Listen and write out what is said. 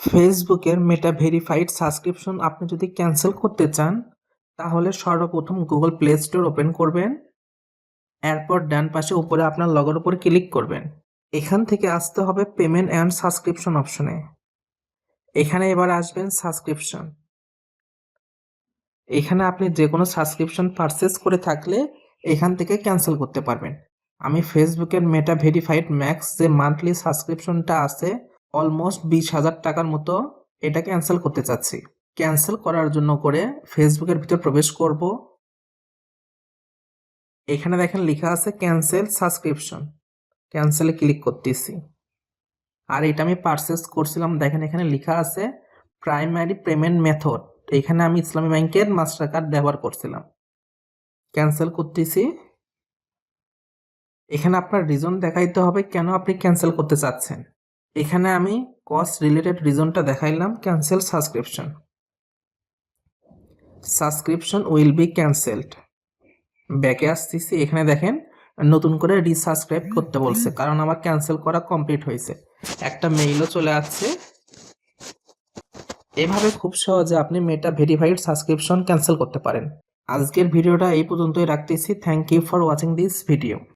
ফেসবুকের মেটা verified subscription আপনি যদি ক্যান্সেল করতে চান তাহলে সর্বপ্রথম গুগল প্লে স্টোর ওপেন করবেন। এরপর ডান পাশে উপরে আপনার লগোর উপর ক্লিক করবেন। এখান থেকে আসতে হবে পেমেন্ট অ্যান্ড সাবস্ক্রিপশন অপশনে। এখানে এবার আসবেন সাবস্ক্রিপশন। এখানে আপনি যে কোনো সাবস্ক্রিপশন পারচেস করে থাকলে এখান থেকে ক্যান্সেল করতে পারবেন। আমি ফেসবুকের মেটা ভেরিফাইড ম্যাক্স যে মান্থলি সাবস্ক্রিপশনটা আছে অলমোস্ট 20,000 টাকার মতো, এটা ক্যান্সেল করতে চাচ্ছি। ক্যান্সেল করার জন্য করে ফেসবুকের ভিতর প্রবেশ করব। এখানে দেখেন লেখা আছে ক্যান্সেল সাবস্ক্রিপশন, ক্যান্সেলে ক্লিক করতেছি। আর এটা আমি পারচেস করছিলাম, দেখেন এখানে লেখা আছে প্রাইমারি পেমেন্ট মেথড, এখানে আমি ইসলামী ব্যাংকের মাস্টার কার্ড ব্যবহার করছিলাম। ক্যান্সেল করতেছি। এখানে আপনার রিজন দেখাইতে হবে কেন আপনি ক্যান্সেল করতে চাচ্ছেন। এখানে আমি কস্ট রিলেটেড রিজনটা দেখাইলাম, cancel subscription, subscription will be cancelled. ব্যাকে আসতেছি, এখানে দেখেন নতুন করে রিসাবস্ক্রাইব করতে বলছে কারণ আমার ক্যান্সেল করা কমপ্লিট হয়েছে। একটা মেইলও চলে আসছে। এভাবে খুব সহজে আপনি মেটা ভেরিফাইড সাবস্ক্রিপশন ক্যান্সেল করতে পারেন। আজকের ভিডিওটা এই পর্যন্তই রাখতেছি। Thank you for watching this video.